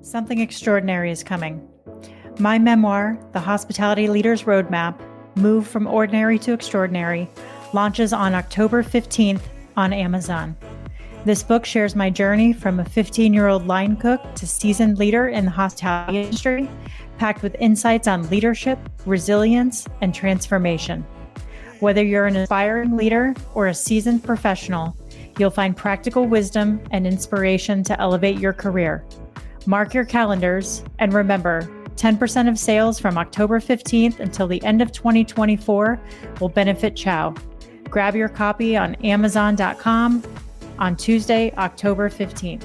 Something extraordinary is coming. My memoir, The Hospitality Leader's Roadmap, Move from Ordinary to Extraordinary, launches on October 15th on Amazon. This book shares my journey from a 15-year-old line cook to seasoned leader in the hospitality industry, packed with insights on leadership, resilience, and transformation. Whether you're an aspiring leader or a seasoned professional, you'll find practical wisdom and inspiration to elevate your career. Mark your calendars, and remember, 10% of sales from October 15th until the end of 2024 will benefit Chow. Grab your copy on Amazon.com on Tuesday, October 15th.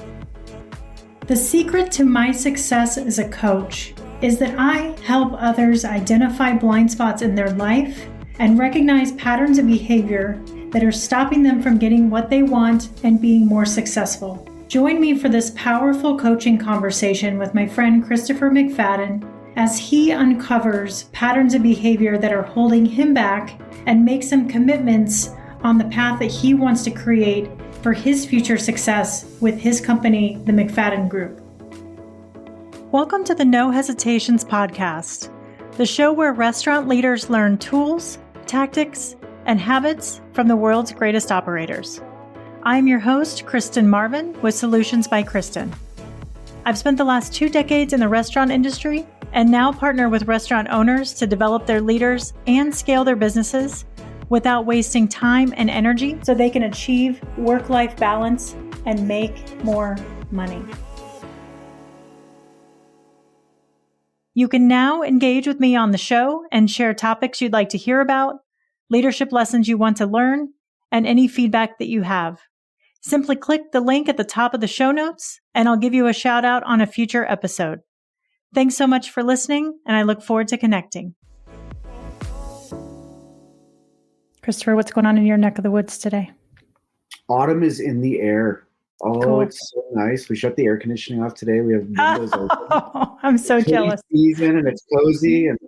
The secret to my success as a coach is that I help others identify blind spots in their life and recognize patterns of behavior that are stopping them from getting what they want and being more successful. Join me for this powerful coaching conversation with my friend Christopher McFadden as he uncovers patterns of behavior that are holding him back and makes some commitments on the path that he wants to create for his future success with his company, the McFadden Group. Welcome to the No Hesitations podcast, the show where restaurant leaders learn tools, tactics, and habits from the world's greatest operators. I'm your host, Kristen Marvin, with Solutions by Kristen. I've spent the last 2 decades in the restaurant industry and now partner with restaurant owners to develop their leaders and scale their businesses without wasting time and energy so they can achieve work-life balance and make more money. You can now engage with me on the show and share topics you'd like to hear about, leadership lessons you want to learn, and any feedback that you have. Simply click the link at the top of the show notes, and I'll give you a shout out on a future episode. Thanks so much for listening, and I look forward to connecting. Christopher, what's going on in your neck of the woods today? Autumn is in the air. Oh, cool. It's so nice. We shut the air conditioning off today. We have windows open. Oh, I'm so jealous. Season and it's cozy. And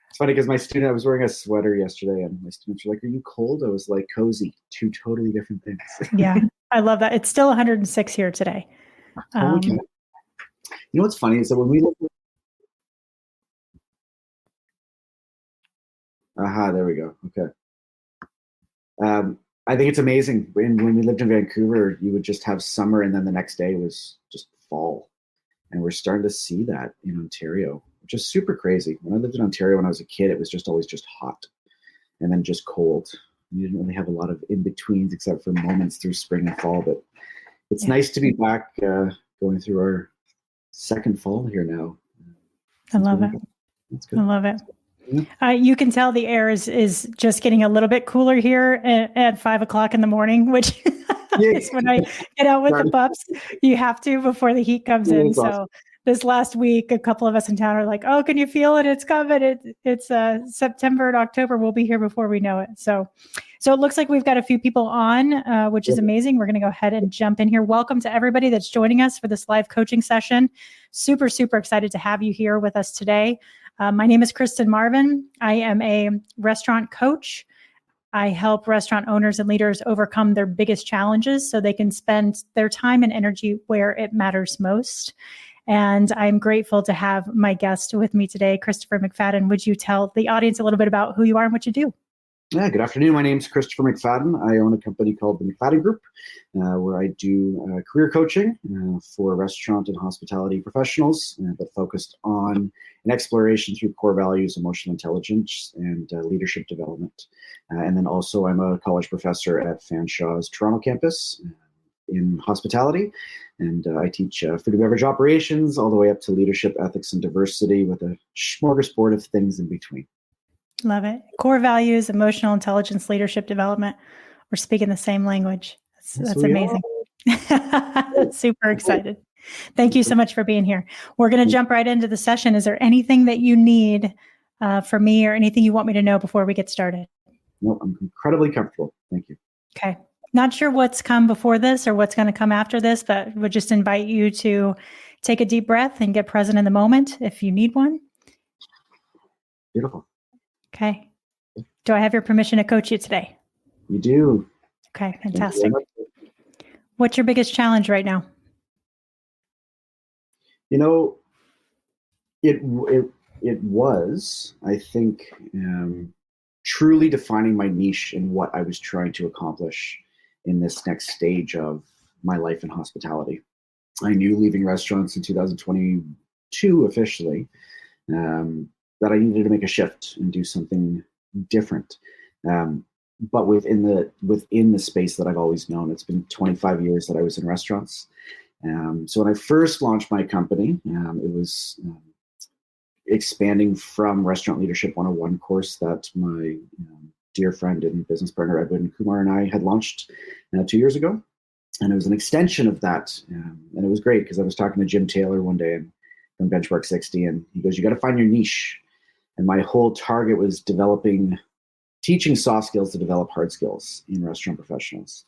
it's funny because I was wearing a sweater yesterday and my students were like, "Are you cold?" I was like, "Cozy." 2 totally different things. Yeah, I love that. It's still 106 here today. Okay. You know what's funny is that when we look there we go. Okay. I think it's amazing. When we lived in Vancouver, you would just have summer and then the next day was just fall. And we're starting to see that in Ontario, which is super crazy. When I lived in Ontario when I was a kid, it was just always just hot and then just cold. You didn't really have a lot of in-betweens except for moments through spring and fall. But it's nice to be back going through our second fall here now. I love it. That's good. I love it. You can tell the air is just getting a little bit cooler here at 5 o'clock in the morning, which is when I get out with the pups. You have to before the heat comes in. Awesome. So this last week, a couple of us in town are like, "Oh, can you feel it? It's coming. It's September and October. We'll be here before we know it." So it looks like we've got a few people on, which is amazing. We're going to go ahead and jump in here. Welcome to everybody that's joining us for this live coaching session. Super, super excited to have you here with us today. My name is Kristen Marvin. I am a restaurant coach. I help restaurant owners and leaders overcome their biggest challenges so they can spend their time and energy where it matters most. And I'm grateful to have my guest with me today, Christopher McFadden. Would you tell the audience a little bit about who you are and what you do? Yeah, good afternoon. My name is Christopher McFadden. I own a company called the McFadden Group, where I do career coaching for restaurant and hospitality professionals, but focused on an exploration through core values, emotional intelligence, and leadership development. And then also I'm a college professor at Fanshaw's Toronto campus in hospitality. And I teach food and beverage operations all the way up to leadership, ethics, and diversity with a smorgasbord of things in between. Love it. Core values, emotional intelligence, leadership development. We're speaking the same language. That's amazing. Super excited. Thank you so much for being here. We're going to jump right into the session. Is there anything that you need from me or anything you want me to know before we get started? No, I'm incredibly comfortable. Thank you. Okay. Not sure what's come before this or what's going to come after this, but would just invite you to take a deep breath and get present in the moment if you need one. Beautiful. Okay. Do I have your permission to coach you today? You do. Okay, fantastic. What's your biggest challenge right now? You know, It was, I think, truly defining my niche and what I was trying to accomplish in this next stage of my life in hospitality. I knew leaving restaurants in 2022 officially that I needed to make a shift and do something different. But within the space that I've always known, it's been 25 years that I was in restaurants. So when I first launched my company, it was expanding from Restaurant Leadership 101 course that my dear friend and business partner Edwin Kumar and I had launched 2 years ago. And it was an extension of that. And it was great because I was talking to Jim Taylor one day from Benchmark 60, and he goes, "You got to find your niche." And my whole target was teaching soft skills to develop hard skills in restaurant professionals.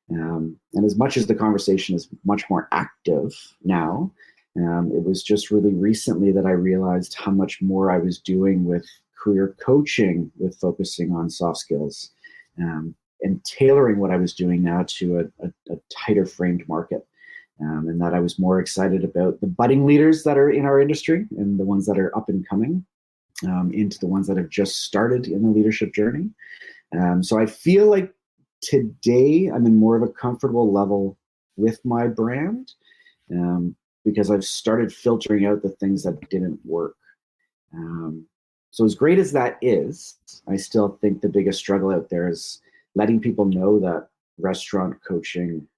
And as much as the conversation is much more active now, it was just really recently that I realized how much more I was doing with career coaching, with focusing on soft skills, and tailoring what I was doing now to a tighter framed market. And that I was more excited about the budding leaders that are in our industry and the ones that are up and coming into the ones that have just started in the leadership journey. So I feel like today I'm in more of a comfortable level with my brand because I've started filtering out the things that didn't work. So as great as that is, I still think the biggest struggle out there is letting people know that restaurant coaching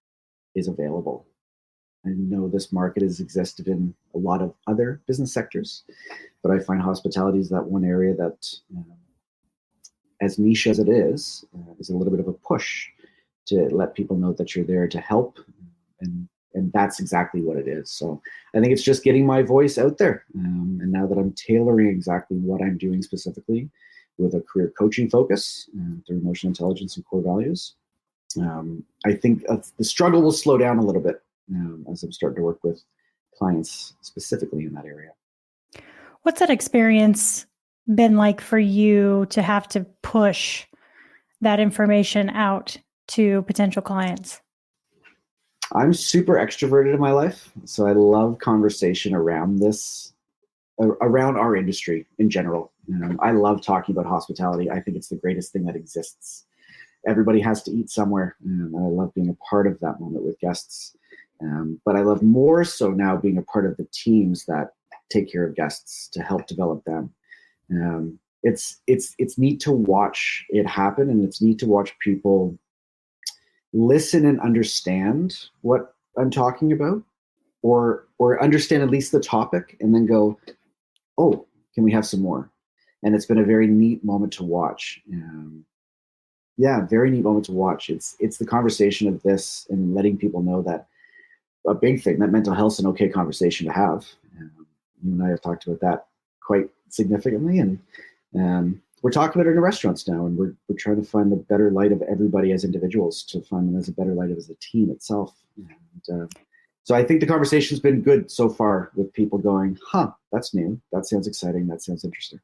is available. I know this market has existed in a lot of other business sectors, but I find hospitality is that one area that, as niche as it is a little bit of a push to let people know that you're there to help, and that's exactly what it is. So I think it's just getting my voice out there, and now that I'm tailoring exactly what I'm doing specifically with a career coaching focus through emotional intelligence and core values, I think the struggle will slow down a little bit as I'm starting to work with clients specifically in that area. What's that experience been like for you to have to push that information out to potential clients? I'm super extroverted in my life, so I love conversation around this, around our industry in general. I love talking about hospitality. I think it's the greatest thing that exists. Everybody has to eat somewhere, and I love being a part of that moment with guests. But I love more so now being a part of the teams that take care of guests to help develop them. It's neat to watch it happen, and it's neat to watch people listen and understand what I'm talking about, or understand at least the topic, and then go, "Oh, can we have some more?" And it's been a very neat moment to watch. Very neat moment to watch. It's the conversation of this and letting people know that a big thing, that mental health's an okay conversation to have. You and I have talked about that quite significantly, and we're talking about it in restaurants now, and we're trying to find the better light of everybody as individuals, to find them as a better light as a team itself. And so I think the conversation's been good so far, with people going, "Huh, that's new. That sounds exciting. That sounds interesting."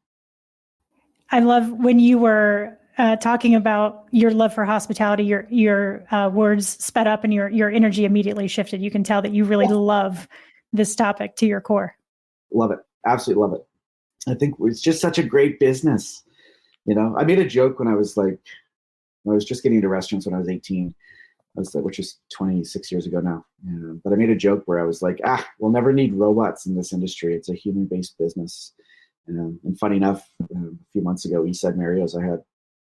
I love when you were talking about your love for hospitality, your words sped up and your energy immediately shifted. You can tell that you really love this topic to your core. Love it. Absolutely love it. I think it's just such a great business. I made a joke when I was just getting into restaurants when I was 18, which is 26 years ago now. But I made a joke where I was like, we'll never need robots in this industry. It's a human-based business. And funny enough, a few months ago, Eastside Mario's, I had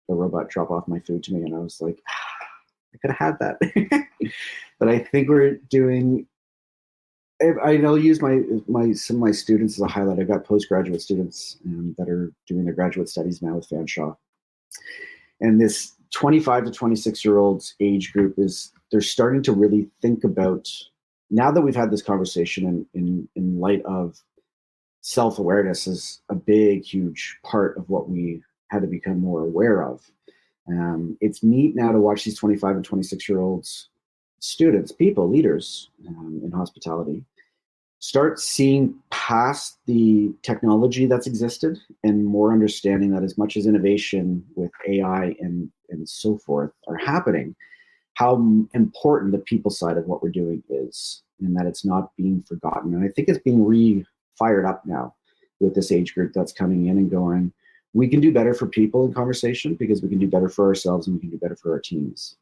a robot drop off my food to me, and I was like, I could have had that. But I think we're doing, I'll use some of my students as a highlight. I've got postgraduate students that are doing their graduate studies now with Fanshawe. And this 25 to 26-year-olds age group they're starting to really think about, now that we've had this conversation in light of self-awareness is a big, huge part of what we had to become more aware of. It's neat now to watch these 25 and 26-year-olds students, people, leaders in hospitality, start seeing past the technology that's existed and more understanding that as much as innovation with AI and so forth are happening, how important the people side of what we're doing is, and that it's not being forgotten. And I think it's being fired up now. with this age group that's coming in and going, we can do better for people in conversation because we can do better for ourselves and we can do better for our teams.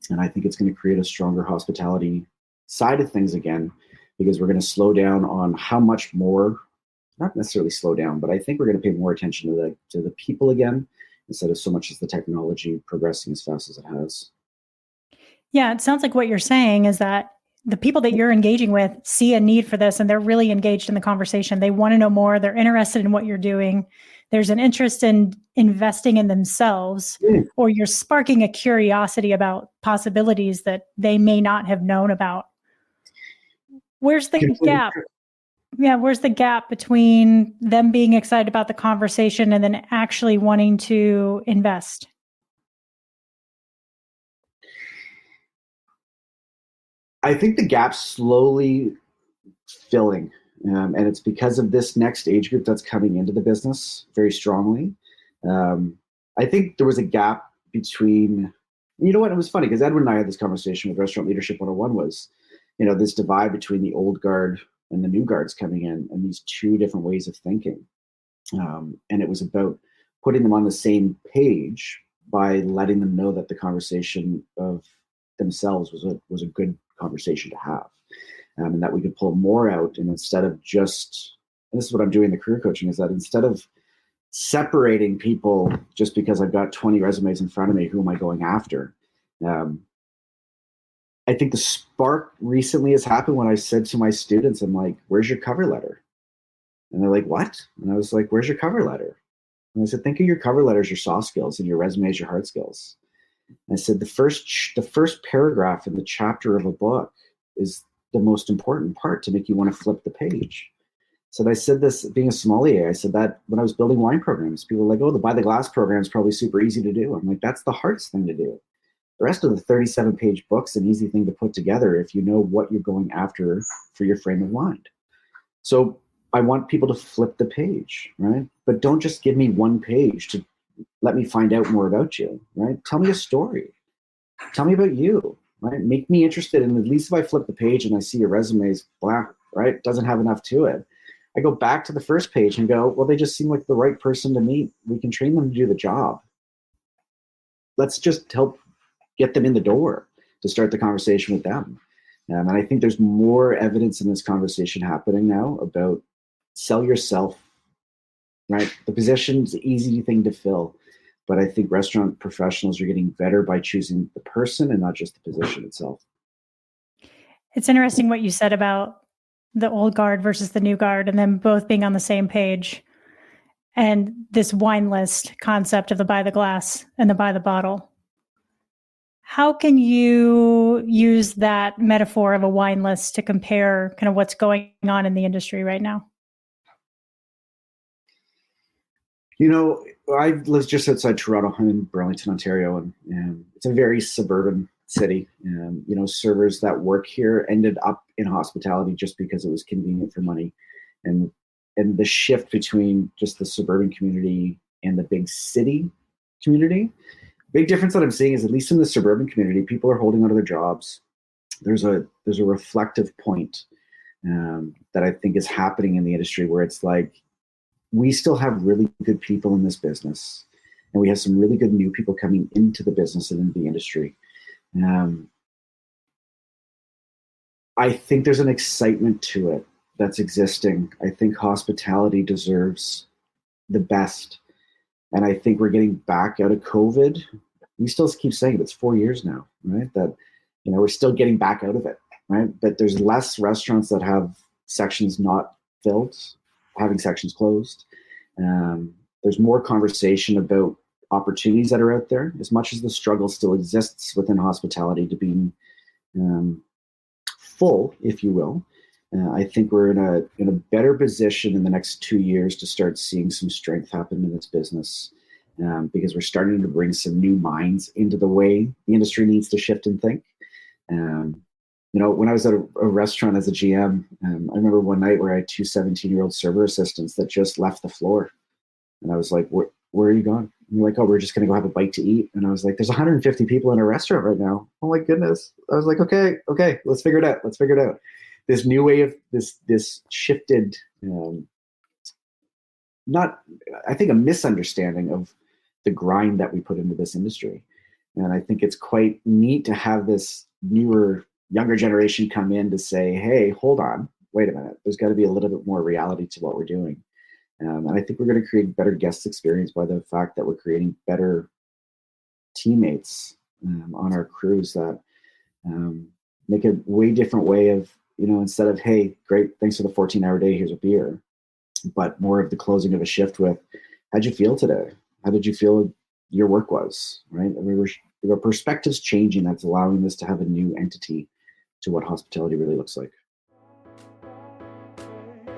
And I think it's going to create a stronger hospitality side of things again, because we're going to slow down on how much more, not necessarily slow down, but I think we're going to pay more attention to the people again, instead of so much as the technology progressing as fast as it has. Yeah, it sounds like what you're saying is that the people that you're engaging with see a need for this and they're really engaged in the conversation. They want to know more. They're interested in what you're doing. There's an interest in investing in themselves, or you're sparking a curiosity about possibilities that they may not have known about. Where's the gap? Yeah, where's the gap between them being excited about the conversation and then actually wanting to invest? I think the gap's slowly filling, and it's because of this next age group that's coming into the business very strongly. I think there was a gap between, you know what, it was funny because Edwin and I had this conversation with Restaurant Leadership 101 was, this divide between the old guard and the new guards coming in and these two different ways of thinking. And it was about putting them on the same page by letting them know that the conversation of themselves was a good conversation to have, and that we could pull more out. And instead of just, and this is what I'm doing in the career coaching, is that instead of separating people just because I've got 20 resumes in front of me, who am I going after? I think the spark recently has happened when I said to my students, I'm like, where's your cover letter? And they're like, what? And I was like, where's your cover letter? And I said, think of your cover letters, your soft skills, and your resumes, your hard skills. And I said, the first paragraph in the chapter of a book is the most important part to make you want to flip the page. So I said this being a sommelier, I said that when I was building wine programs, people were like, oh, the By the Glass program is probably super easy to do. I'm like, that's the hardest thing to do. The rest of the 37-page book's an easy thing to put together if you know what you're going after for your frame of mind. So I want people to flip the page, right? But don't just give me one page to let me find out more about you, right? Tell me a story. Tell me about you, right? Make me interested. And at least if I flip the page and I see your resume's blah, right? Doesn't have enough to it. I go back to the first page and go, well, they just seem like the right person to meet. We can train them to do the job. Let's just help get them in the door to start the conversation with them. And I think there's more evidence in this conversation happening now about sell yourself, right? The position's an easy thing to fill, but I think restaurant professionals are getting better by choosing the person and not just the position itself. It's interesting what you said about the old guard versus the new guard and them both being on the same page, and this wine list concept of the by the glass and the by the bottle. How can you use that metaphor of a wine list to compare kind of what's going on in the industry right now? I live just outside Toronto. I'm in Burlington, Ontario, and it's a very suburban city. Servers that work here ended up in hospitality just because it was convenient for money. And the shift between just the suburban community and the big city community, big difference that I'm seeing is, at least in the suburban community, people are holding on to their jobs. There's a reflective point that I think is happening in the industry where it's like, we still have really good people in this business, and we have some really good new people coming into the business and into the industry. I think there's an excitement to it that's existing. I think hospitality deserves the best. And I think we're getting back out of COVID. We still keep saying it, it's 4 years now, right? That, we're still getting back out of it, right? But there's less restaurants that have sections not filled, having sections closed. There's more conversation about opportunities that are out there, as much as the struggle still exists within hospitality to being full, if you will. I think we're in a better position in the next 2 years to start seeing some strength happen in this business, because we're starting to bring some new minds into the way the industry needs to shift and think. When I was at a restaurant as a GM, I remember one night where I had two 17-year-old server assistants that just left the floor. And I was like, where are you going? And they're like, oh, we're just going to go have a bite to eat. And I was like, there's 150 people in a restaurant right now. Oh my goodness. I was like, okay, let's figure it out. This new way of this shifted I think, a misunderstanding of the grind that we put into this industry. And I think it's quite neat to have this newer, younger generation come in to say, hey, hold on, wait a minute. There's got to be a little bit more reality to what we're doing. And I think we're going to create better guest experience by the fact that we're creating better teammates on our crews that make a way different way of, instead of, hey, great, thanks for the 14-hour day, here's a beer, but more of the closing of a shift with, how'd you feel today? How did you feel your work was, right? I mean, our perspective's changing. That's allowing us to have a new entity to what hospitality really looks like.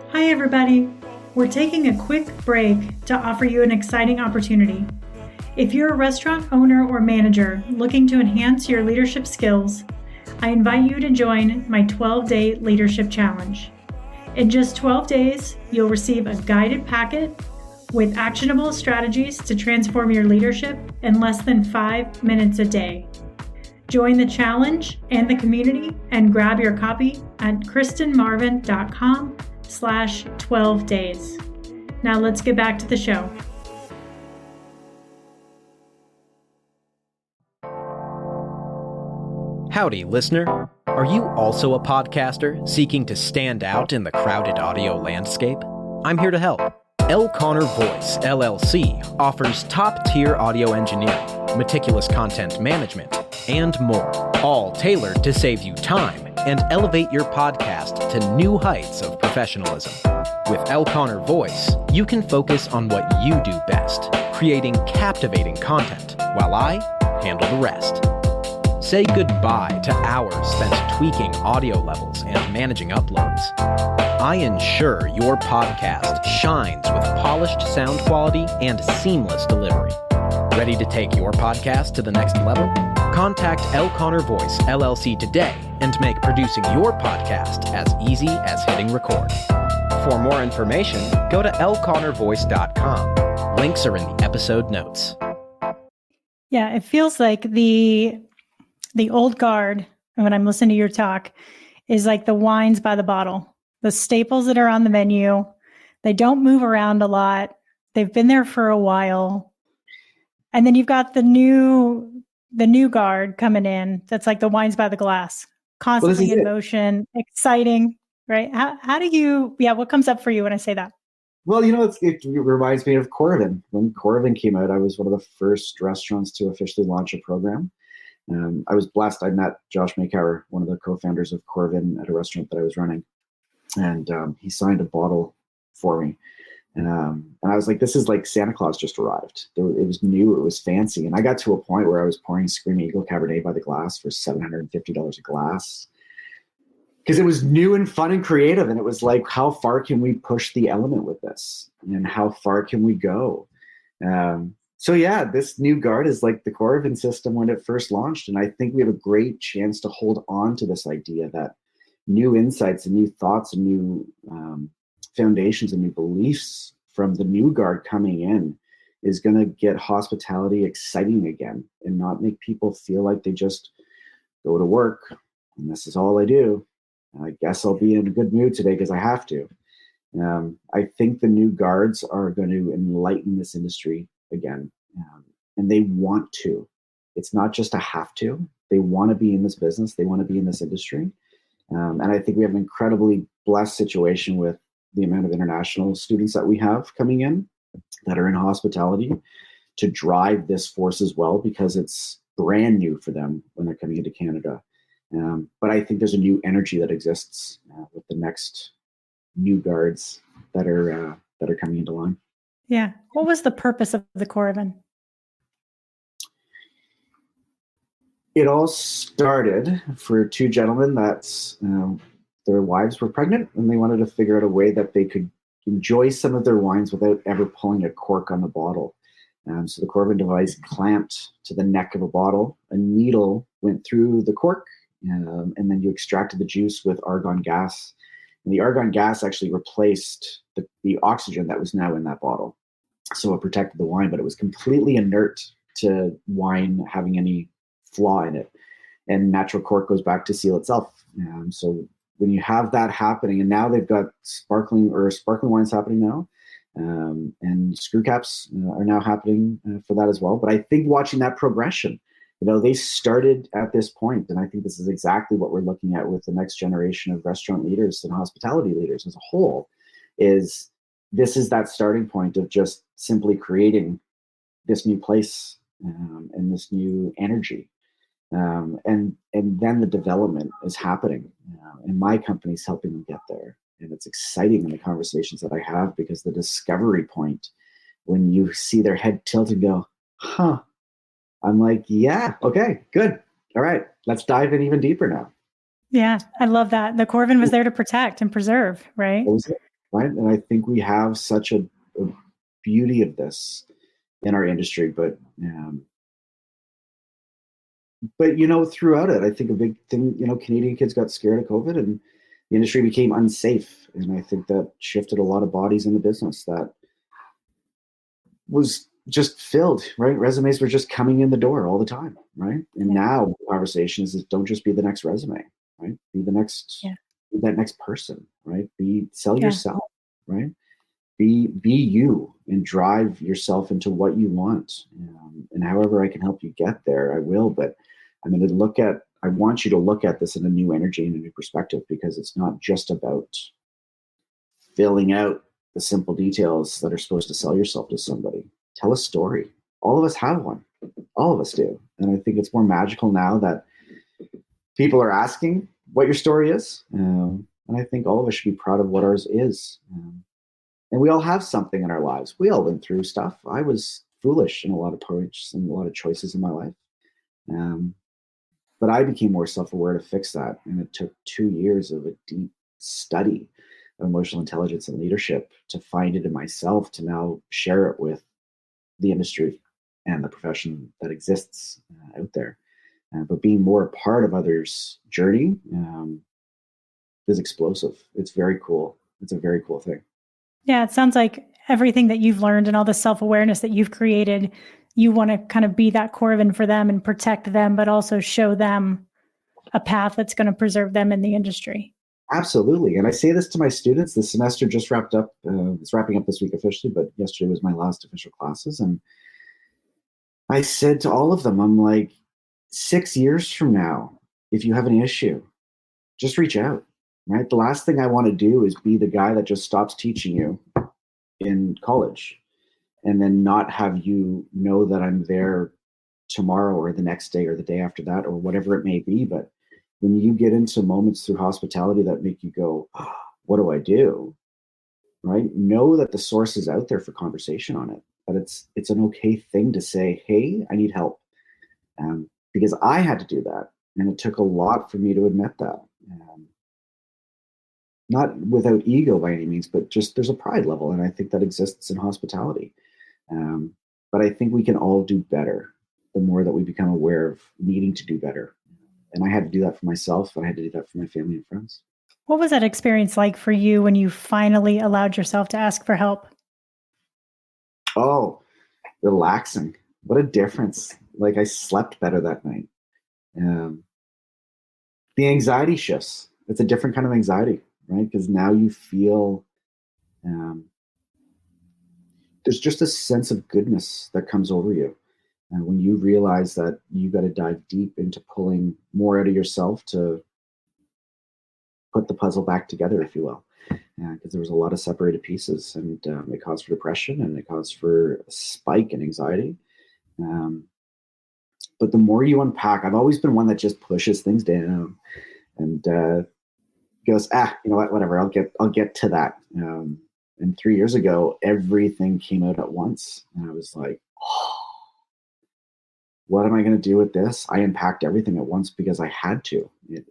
Hi, everybody. We're taking a quick break to offer you an exciting opportunity. If you're a restaurant owner or manager looking to enhance your leadership skills, I invite you to join my 12-day leadership challenge. In just 12 days, you'll receive a guided packet with actionable strategies to transform your leadership in less than 5 minutes a day. Join the challenge and the community and grab your copy at kristenmarvin.com/12 days. Now let's get back to the show. Howdy, listener. Are you also a podcaster seeking to stand out in the crowded audio landscape? I'm here to help. L. Connor Voice, LLC offers top-tier audio engineering, meticulous content management, and more, all tailored to save you time and elevate your podcast to new heights of professionalism. With L. Connor Voice, you can focus on what you do best, creating captivating content, while I handle the rest. Say goodbye to hours spent tweaking audio levels and managing uploads. I ensure your podcast shines with polished sound quality and seamless delivery. Ready to take your podcast to the next level? Contact L. Connor Voice, LLC today and make producing your podcast as easy as hitting record. For more information, go to lconnorvoice.com. Links are in the episode notes. Yeah, it feels like the old guard, when I'm listening to your talk, is like the wines by the bottle. The staples that are on the menu, they don't move around a lot. They've been there for a while. And then you've got the new guard coming in. That's like the wines by the glass, constantly in motion, exciting, right? How do you, what comes up for you when I say that? Well, it reminds me of Corrigan. When Corrigan came out, I was one of the first restaurants to officially launch a program. I was blessed. I met Josh Maykower, one of the co-founders of Corrigan, at a restaurant that I was running. And he signed a bottle for me. And I was like, this is like Santa Claus just arrived. It was new. It was fancy. And I got to a point where I was pouring Screaming Eagle Cabernet by the glass for $750 a glass. Because it was new and fun and creative. And it was like, how far can we push the element with this? And how far can we go? So yeah, this new guard is like the Corrigan system when it first launched. And I think we have a great chance to hold on to this idea that new insights and new thoughts and new foundations and new beliefs from the new guard coming in is going to get hospitality exciting again and not make people feel like they just go to work and this is all I do. I guess I'll be in a good mood today because I have to. I think the new guards are going to enlighten this industry again. And they want to. It's not just a have to. They want to be in this business. They want to be in this industry. And I think we have an incredibly blessed situation with the amount of international students that we have coming in that are in hospitality to drive this force as well, because it's brand new for them when they're coming into Canada. But I think there's a new energy that exists with the next new guards that are coming into line. Yeah. What was the purpose of the Corrigan? It all started for two gentlemen that their wives were pregnant and they wanted to figure out a way that they could enjoy some of their wines without ever pulling a cork on the bottle. So the Corrigan device clamped to the neck of a bottle. A needle went through the cork and then you extracted the juice with argon gas. And the argon gas actually replaced the oxygen that was now in that bottle. So it protected the wine, but it was completely inert to wine having any flaw in it. And natural cork goes back to seal itself. So when you have that happening, and now they've got sparkling wines happening now, And screw caps are now happening for that as well. But I think watching that progression, they started at this point, and I think this is exactly what we're looking at with the next generation of restaurant leaders and hospitality leaders as a whole, is this is that starting point of just simply creating this new place and this new energy. And then the development is happening, and my company's helping them get there. And it's exciting in the conversations that I have, because the discovery point, when you see their head tilt and go, huh, I'm like, yeah, okay, good. All right, let's dive in even deeper now. Yeah, I love that. The Corvin was there to protect and preserve, right? Right. And I think we have such a beauty of this in our industry, but throughout it, I think a big thing, Canadian kids got scared of COVID and the industry became unsafe. And I think that shifted a lot of bodies in the business that was just filled, right? Resumes were just coming in the door all the time, right? And now the conversation is don't just be the next resume, right? Be the next, be that next person, right? Sell yourself, right? Be you and drive yourself into what you want. And however I can help you get there, I will. But I want you to look at this in a new energy and a new perspective, because it's not just about filling out the simple details that are supposed to sell yourself to somebody. Tell a story. All of us have one. All of us do. And I think it's more magical now that people are asking what your story is. And I think all of us should be proud of what ours is. And we all have something in our lives. We all went through stuff. I was foolish in a lot of points and a lot of choices in my life. But I became more self-aware to fix that. And it took 2 years of a deep study of emotional intelligence and leadership to find it in myself, to now share it with the industry and the profession that exists out there. But being more a part of others' journey is explosive. It's very cool. It's a very cool thing. Yeah, it sounds like everything that you've learned and all the self-awareness that you've created, you want to kind of be that Corvin for them and protect them, but also show them a path that's going to preserve them in the industry. Absolutely. And I say this to my students. The semester just wrapped up. It's wrapping up this week officially, but yesterday was my last official classes. And I said to all of them, I'm like, 6 years from now, if you have an issue, just reach out, right? The last thing I want to do is be the guy that just stops teaching you in college and then not have you know that I'm there tomorrow or the next day or the day after that or whatever it may be. But when you get into moments through hospitality that make you go, oh, what do I do? Right? Know that the source is out there for conversation on it. But it's an okay thing to say, hey, I need help. Because I had to do that. And it took a lot for me to admit that. Not without ego by any means, but just there's a pride level. And I think that exists in hospitality. But I think we can all do better the more that we become aware of needing to do better. And I had to do that for myself. I had to do that for my family and friends. What was that experience like for you when you finally allowed yourself to ask for help? Oh, relaxing. What a difference. Like I slept better that night. The anxiety shifts. It's a different kind of anxiety, right? Because now you feel there's just a sense of goodness that comes over you. And when you realize that you got to dive deep into pulling more out of yourself to put the puzzle back together, if you will. Because there was a lot of separated pieces, and it caused for depression and it caused for a spike in anxiety. But the more you unpack, I've always been one that just pushes things down and goes, you know what, whatever, I'll get to that. And 3 years ago, everything came out at once. And I was like, oh, what am I going to do with this? I unpacked everything at once because I had to.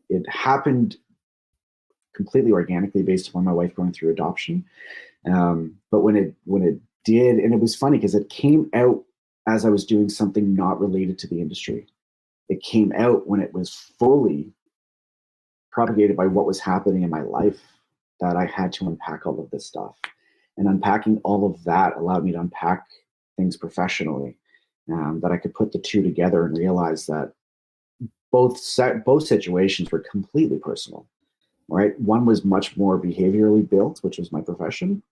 It happened completely organically based upon my wife going through adoption. But when it did, and it was funny because it came out as I was doing something not related to the industry. It came out when it was fully propagated by what was happening in my life, that I had to unpack all of this stuff. And unpacking all of that allowed me to unpack things professionally, that I could put the two together and realize that both situations were completely personal, right? One was much more behaviorally built, which was my profession.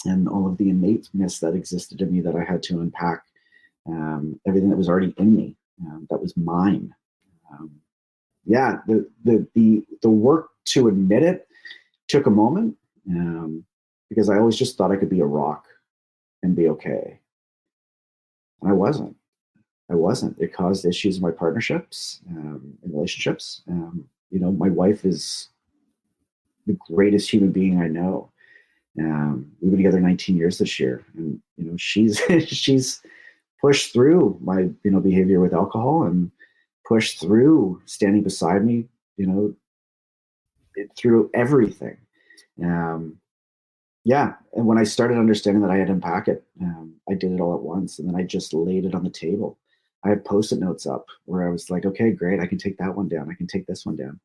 and all of the innateness that existed in me that I had to unpack, everything that was already in me, that was mine. The work to admit it took a moment, because I always just thought I could be a rock and be okay. And I wasn't. It caused issues in my partnerships, and relationships. My wife is the greatest human being I know. We've been together 19 years this year, and she's she's pushed through my behavior with alcohol, and pushed through standing beside me, through everything. And when I started understanding that I had to unpack it, I did it all at once, and then I just laid it on the table. I had Post-it notes up where I was like, okay, great, I can take that one down, I can take this one down,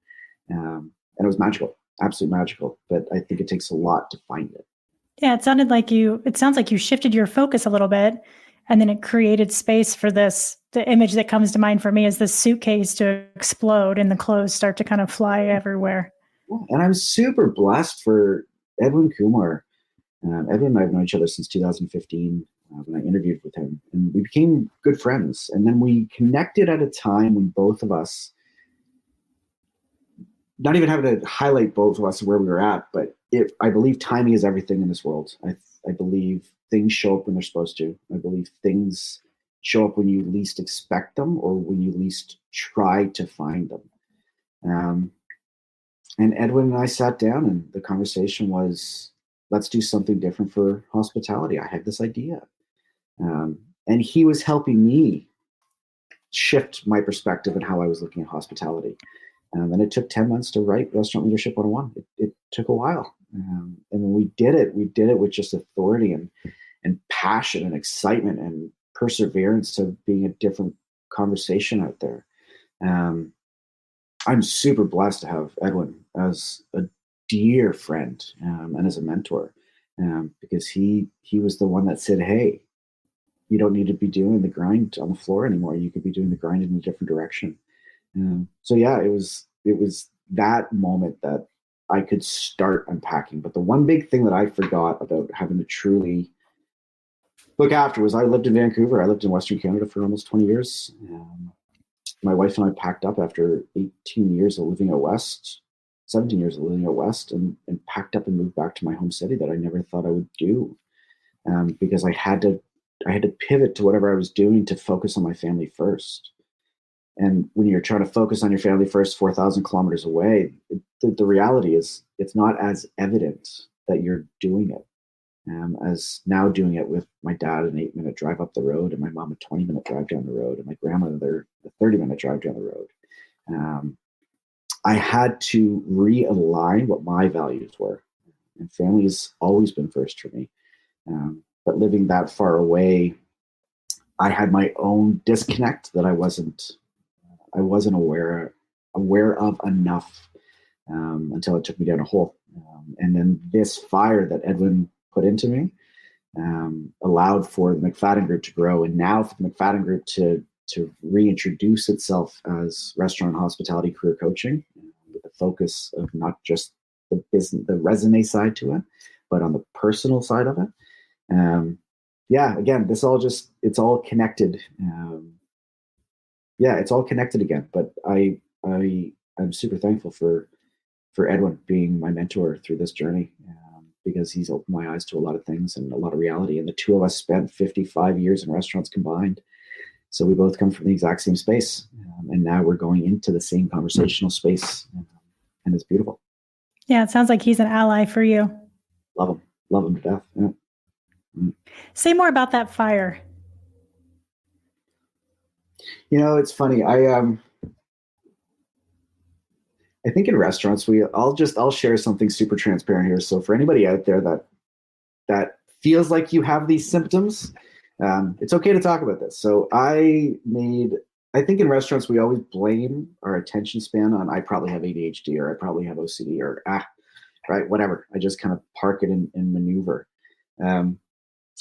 and it was magical, absolutely magical. But I think it takes a lot to find it. Yeah, it sounds like you shifted your focus a little bit, and then it created space for this. The image that comes to mind for me is this suitcase to explode and the clothes start to kind of fly everywhere. And I'm super blessed for Edwin Kumar. Edwin and I have known each other since 2015 when I interviewed with him, and we became good friends. And then we connected at a time when both of us, not even having to highlight both of us where we were at, but I believe timing is everything in this world. I believe things show up when they're supposed to. I believe things show up when you least expect them, or when you least try to find them. And Edwin and I sat down, and the conversation was, let's do something different for hospitality. I had this idea. And he was helping me shift my perspective and how I was looking at hospitality. And it took 10 months to write Restaurant Leadership 101. It took a while. And when we did it with just authority and passion and excitement and perseverance to being a different conversation out there. I'm super blessed to have Edwin as a dear friend, and as a mentor, because he was the one that said, hey, you don't need to be doing the grind on the floor anymore. You could be doing the grind in a different direction. It was that moment that I could start unpacking. But the one big thing that I forgot about having to truly look after was I lived in Vancouver. I lived in Western Canada for almost 20 years. My wife and I packed up after 18 years of living out west, 17 years of living out west, and packed up and moved back to my home city that I never thought I would do, because I had to pivot to whatever I was doing to focus on my family first. And when you're trying to focus on your family first, 4,000 kilometers away, the reality is it's not as evident that you're doing it, as now doing it with my dad an 8-minute drive up the road, and my mom a 20-minute drive down the road, and my grandmother a 30-minute drive down the road. I had to realign what my values were, and family has always been first for me. But living that far away, I had my own disconnect that I wasn't aware of enough, until it took me down a hole. And then this fire that Edwin put into me allowed for the McFadden Group to grow, and now for the McFadden Group to reintroduce itself as restaurant and hospitality career coaching, with the focus of not just the business, the resume side to it, but on the personal side of it. Again, it's all connected. It's all connected again. But I'm super thankful for Edwin being my mentor through this journey, because he's opened my eyes to a lot of things and a lot of reality. And the two of us spent 55 years in restaurants combined. So we both come from the exact same space. And now we're going into the same conversational space. And it's beautiful. Yeah, it sounds like he's an ally for you. Love him to death. Yeah. Say more about that fire. It's funny. I think in restaurants, I'll share something super transparent here. So for anybody out there that feels like you have these symptoms, it's okay to talk about this. So I think in restaurants, we always blame our attention span on, I probably have ADHD, or I probably have OCD, or right, whatever. I just kind of park it and maneuver.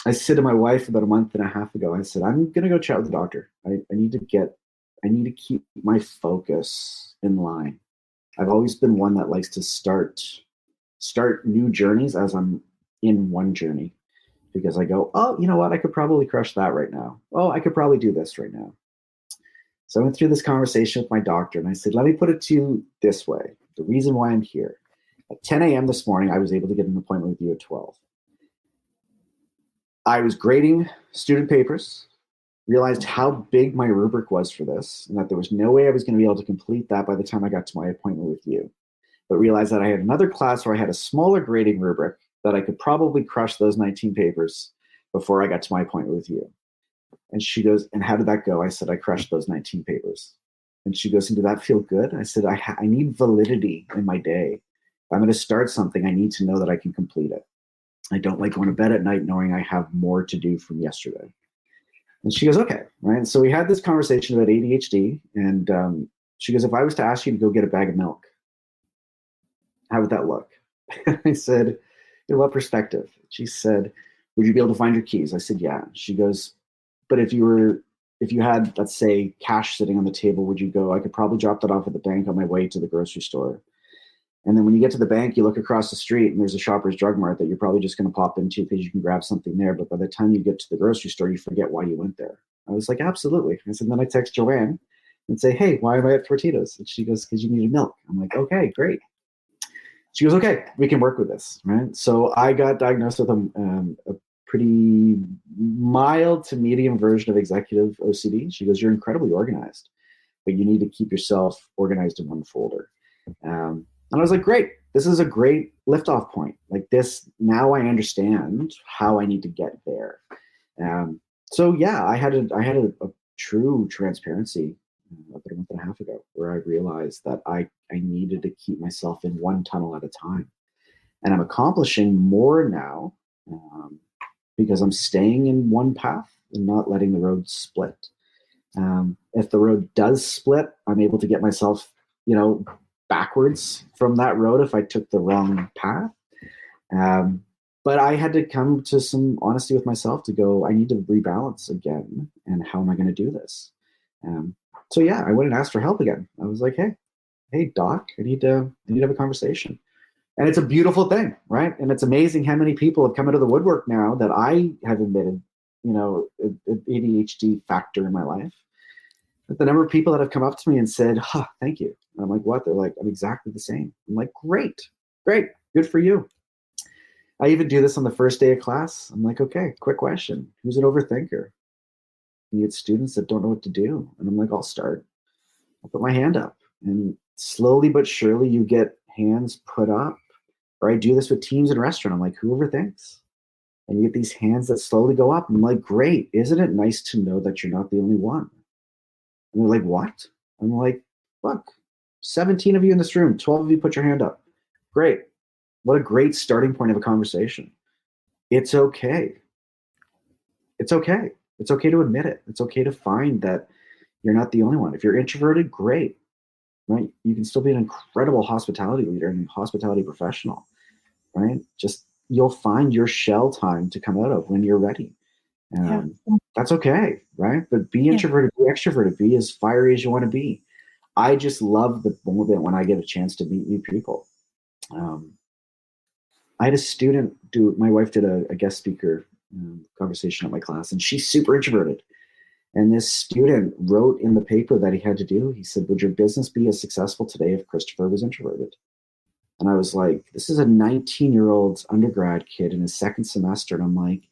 I said to my wife about a month and a half ago, I said, I'm going to go chat with the doctor. I need to keep my focus in line. I've always been one that likes to start new journeys as I'm in one journey. because I go, oh, you know what? I could probably crush that right now. Oh, I could probably do this right now. So I went through this conversation with my doctor and I said, let me put it to you this way. The reason why I'm here. At 10 a.m. this morning, I was able to get an appointment with you at 12. I was grading student papers, realized how big my rubric was for this, and that there was no way I was going to be able to complete that by the time I got to my appointment with you. But realized that I had another class where I had a smaller grading rubric that I could probably crush those 19 papers before I got to my appointment with you. And she goes, and how did that go? I said, I crushed those 19 papers. And she goes, and did that feel good? I said, I need validity in my day. If I'm going to start something, I need to know that I can complete it. I don't like going to bed at night knowing I have more to do from yesterday. And she goes, okay, right? And so we had this conversation about ADHD, and she goes, if I was to ask you to go get a bag of milk, how would that look? I said, in what perspective? She said, would you be able to find your keys? I said, yeah. She goes, but if you had, let's say, cash sitting on the table, would you go, I could probably drop that off at the bank on my way to the grocery store. And then when you get to the bank, you look across the street and there's a Shoppers Drug Mart that you're probably just going to pop into because you can grab something there. But by the time you get to the grocery store, you forget why you went there. I was like, absolutely. I said, then I text Joanne and say, hey, why am I at Tortitos? And she goes, because you needed milk. I'm like, okay, great. She goes, okay, we can work with this, right? So I got diagnosed with a pretty mild to medium version of executive OCD. She goes, you're incredibly organized, but you need to keep yourself organized in one folder. And I was like, great, this is a great liftoff point. Like this, now I understand how I need to get there. So yeah, I had a true transparency about a month and a half ago where I realized that I needed to keep myself in one tunnel at a time. And I'm accomplishing more now because I'm staying in one path and not letting the road split. If the road does split, I'm able to get myself, backwards from that road if I took the wrong path. But I had to come to some honesty with myself to go, I need to rebalance again. And how am I going to do this? So yeah, I went and asked for help again. I was like, hey, doc, I need to have a conversation. And it's a beautiful thing, right? And it's amazing how many people have come out of the woodwork now that I have admitted, an ADHD factor in my life. But the number of people that have come up to me and said, thank you. And I'm like, what? They're like, I'm exactly the same. I'm like, great, good for you. I even do this on the first day of class. I'm like, okay, quick question. Who's an overthinker? You get students that don't know what to do. And I'm like, I'll start. I'll put my hand up. And slowly but surely you get hands put up. Or I do this with teams in a restaurant. I'm like, who overthinks? And you get these hands that slowly go up. And I'm like, great. Isn't it nice to know that you're not the only one? And they're like, what? I'm like, look, 17 of you in this room, 12 of you put your hand up. Great. What a great starting point of a conversation. It's okay. It's okay. It's okay to admit it. It's okay to find that you're not the only one. If you're introverted, great. Right? You can still be an incredible hospitality leader and hospitality professional. Right? Just you'll find your shell time to come out of when you're ready. That's okay, right? But be introverted, be extroverted, be as fiery as you want to be. I just love the moment when I get a chance to meet new people. I had a student my wife did a guest speaker conversation at my class, and she's super introverted. And this student wrote in the paper that he had to do, he said, would your business be as successful today if Christopher was introverted? And I was like, this is a 19-year-old undergrad kid in his second semester. And I'm like,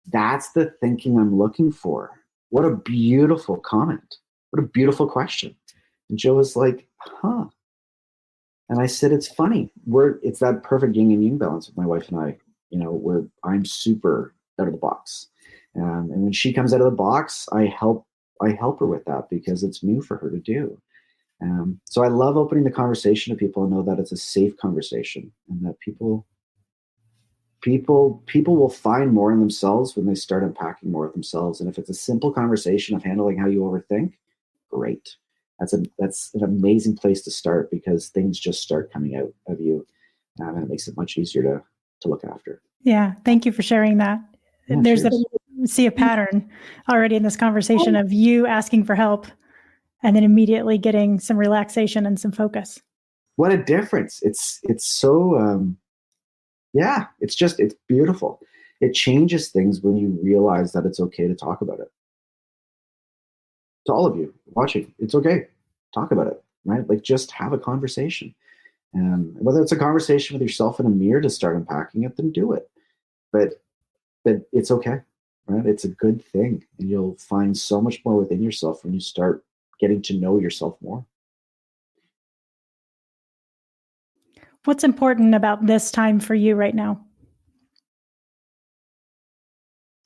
that's the thinking I'm looking for. What a beautiful comment. What a beautiful question. And Joe was like, And I said, it's funny. It's that perfect yin and yang balance with my wife and I, where I'm super out of the box. And when she comes out of the box, I help her with that because it's new for her to do. So I love opening the conversation to people and know that it's a safe conversation and that people will find more in themselves when they start unpacking more of themselves. And if it's a simple conversation of handling how you overthink, great. That's an amazing place to start because things just start coming out of you, and it makes it much easier to look after. Yeah, thank you for sharing that. Yeah, see a pattern already in this conversation of you asking for help and then immediately getting some relaxation and some focus. What a difference. It's so, it's beautiful. It changes things when you realize that it's okay to talk about it. To all of you watching, it's okay. Talk about it, right? Like, just have a conversation. And whether it's a conversation with yourself in a mirror to start unpacking it, then do it. But it's okay, right? It's a good thing. And you'll find so much more within yourself when you start getting to know yourself more. What's important about this time for you right now?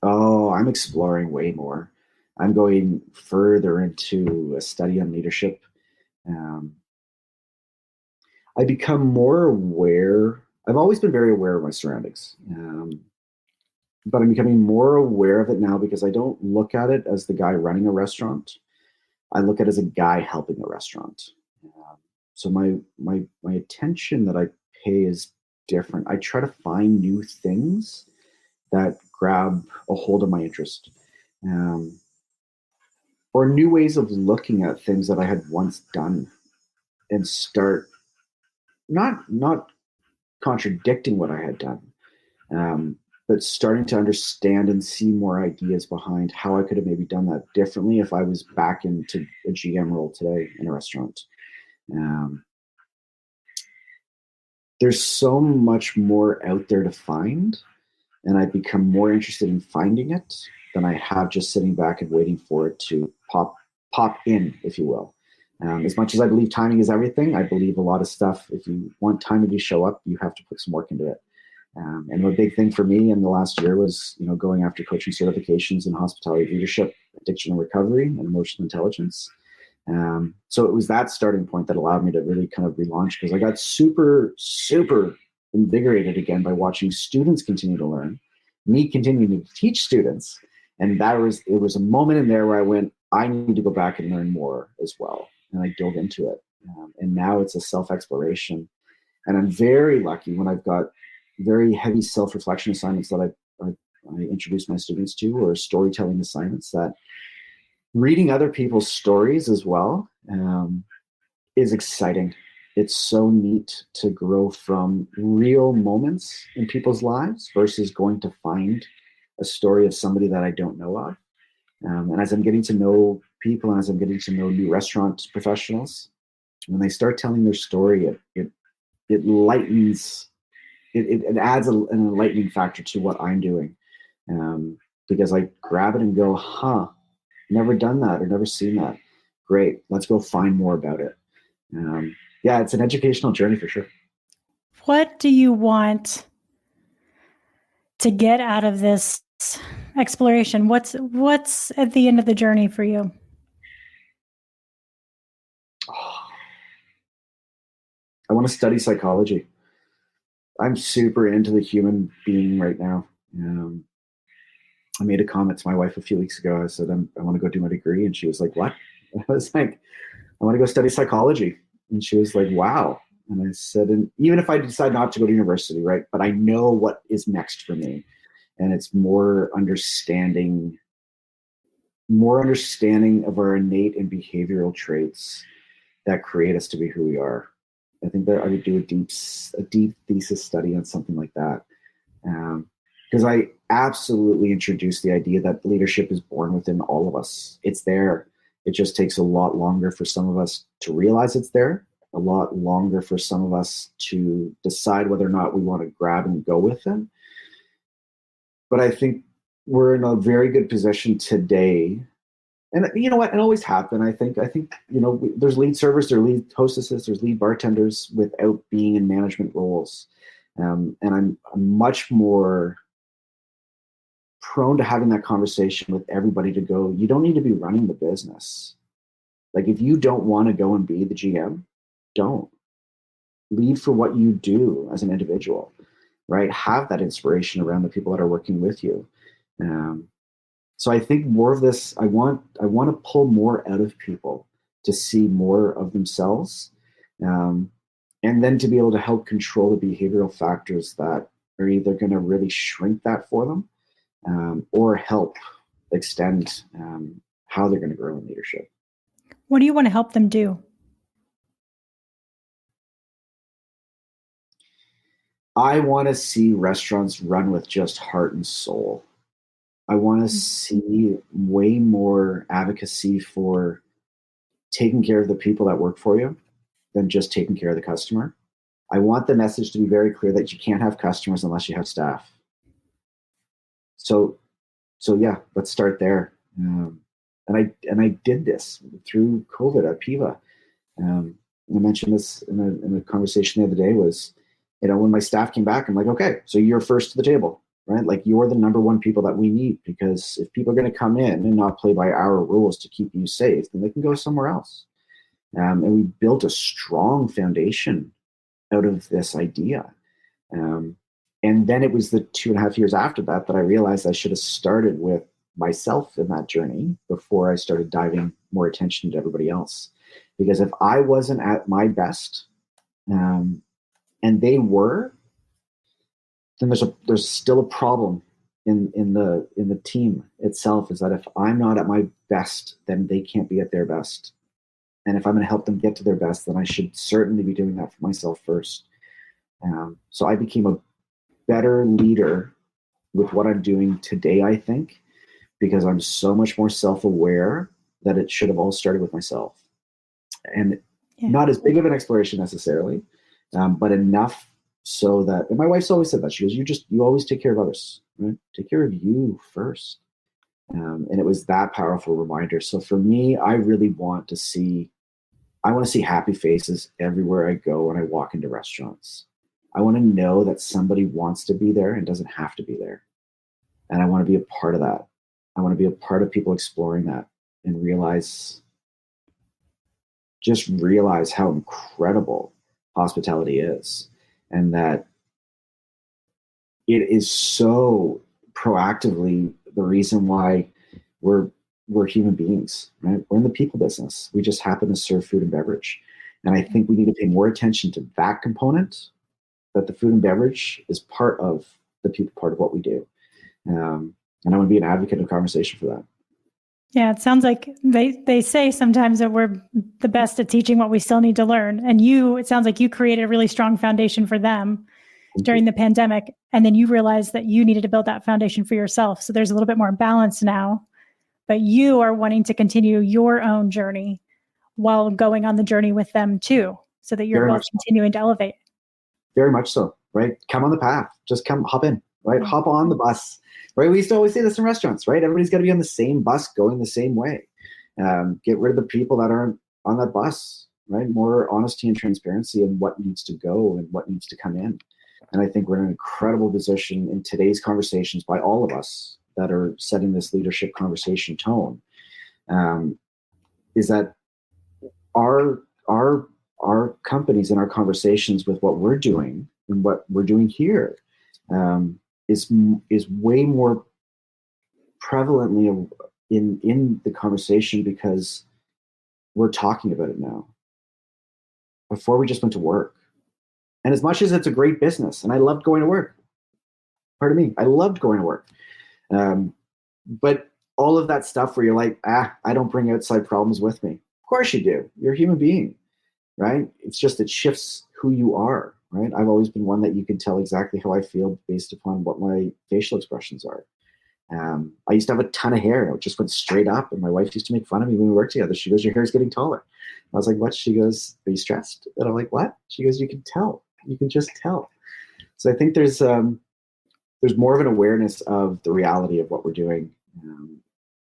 Oh, I'm exploring way more. I'm going further into a study on leadership. I become more aware. I've always been very aware of my surroundings, but I'm becoming more aware of it now because I don't look at it as the guy running a restaurant. I look at it as a guy helping a restaurant. So my attention that I pay is different. I try to find new things that grab a hold of my interest, or new ways of looking at things that I had once done, and start not contradicting what I had done, but starting to understand and see more ideas behind how I could have maybe done that differently if I was back into a GM role today in a restaurant. There's so much more out there to find, and I've become more interested in finding it than I have just sitting back and waiting for it to pop in, if you will. As much as I believe timing is everything, I believe a lot of stuff, if you want timing to show up, you have to put some work into it. And a big thing for me in the last year was, going after coaching certifications in hospitality leadership, addiction and recovery, and emotional intelligence. So it was that starting point that allowed me to really kind of relaunch, because I got super, super invigorated again by watching students continue to learn, me continuing to teach students. And it was a moment in there where I went, I need to go back and learn more as well. And I dove into it. And now it's a self-exploration. And I'm very lucky when I've got very heavy self-reflection assignments that I introduce my students to, or storytelling assignments, that reading other people's stories as well is exciting. It's so neat to grow from real moments in people's lives versus going to find a story of somebody that I don't know of. And as I'm getting to know people, and as I'm getting to know new restaurant professionals, when they start telling their story, it lightens. It adds an enlightening factor to what I'm doing, because I grab it and go, never done that or never seen that. Great, let's go find more about it. Yeah, it's an educational journey for sure. What do you want to get out of this exploration? What's at the end of the journey for you? I want to study psychology. I'm super into the human being right now. I made a comment to my wife a few weeks ago. I said, I want to go do my degree. And she was like, what? I was like, I want to go study psychology. And she was like, wow. And I said, and even if I decide not to go to university, right, but I know what is next for me. And it's more understanding of our innate and behavioral traits that create us to be who we are. I think that I would do a deep thesis study on something like that. Because I absolutely introduced the idea that leadership is born within all of us. It's there. It just takes a lot longer for some of us to realize it's there, a lot longer for some of us to decide whether or not we want to grab and go with it. But I think we're in a very good position today. And you know what? It always happened. I think, there's lead servers, there's lead hostesses, there's lead bartenders without being in management roles. And I'm much more prone to having that conversation with everybody to go, you don't need to be running the business. Like, if you don't want to go and be the GM, don't. Lead for what you do as an individual, right? Have that inspiration around the people that are working with you. So I think more of this, I want to pull more out of people to see more of themselves, and then to be able to help control the behavioral factors that are either going to really shrink that for them, or help extend how they're going to grow in leadership. What do you want to help them do? I want to see restaurants run with just heart and soul. I want to see way more advocacy for taking care of the people that work for you than just taking care of the customer. I want the message to be very clear that you can't have customers unless you have staff. So yeah, let's start there. And I did this through COVID at Piva. I mentioned this in a conversation the other day was, when my staff came back, I'm like, okay, so you're first to the table, right? Like you're the number one people that we need, because if people are going to come in and not play by our rules to keep you safe, then they can go somewhere else. And we built a strong foundation out of this idea. And then it was the 2.5 years after that I realized I should have started with myself in that journey before I started diving more attention to everybody else. Because if I wasn't at my best, and they were, then there's still a problem in the team itself. Is that if I'm not at my best, then they can't be at their best. And if I'm going to help them get to their best, then I should certainly be doing that for myself first. So I became a better leader with what I'm doing today, I think, because I'm so much more self-aware that it should have all started with myself. And not as big of an exploration necessarily, but enough so that, and my wife's always said that, she goes, you always take care of others, right? Take care of you first. And it was that powerful reminder. So for me, I really want to see happy faces everywhere I go when I walk into restaurants. I want to know that somebody wants to be there and doesn't have to be there. And I want to be a part of that. I want to be a part of people exploring that and realize how incredible hospitality is, and that it is so proactively the reason why we're human beings, right? We're in the people business. We just happen to serve food and beverage. And I think we need to pay more attention to that component, that the food and beverage is part of the people part of what we do. And I want to be an advocate of conversation for that. Yeah, it sounds like they say sometimes that we're the best at teaching what we still need to learn. And it sounds like you created a really strong foundation for them during the pandemic. And then you realized that you needed to build that foundation for yourself. So there's a little bit more balance now, but you are wanting to continue your own journey while going on the journey with them too, so that you're both continuing to elevate. Very much so, right? Come on the path, just hop in, right? Mm-hmm. Hop on the bus. Right, we used to always say this in restaurants, right? Everybody's got to be on the same bus going the same way. Get rid of the people that aren't on that bus, right? More honesty and transparency in what needs to go and what needs to come in. And I think we're in an incredible position in today's conversations by all of us that are setting this leadership conversation tone, is that our companies and our conversations with what we're doing and what we're doing here, is way more prevalently in the conversation, because we're talking about it now. Before, we just went to work. And as much as it's a great business, and I loved going to work, pardon me, I loved going to work. But all of that stuff where you're like, I don't bring outside problems with me. Of course you do. You're a human being, right? It's just, it shifts who you are. Right? I've always been one that you can tell exactly how I feel based upon what my facial expressions are. I used to have a ton of hair. It just went straight up. And my wife used to make fun of me when we worked together. She goes, your hair's getting taller. I was like, what? She goes, are you stressed? And I'm like, what? She goes, you can tell. You can just tell. So I think there's more of an awareness of the reality of what we're doing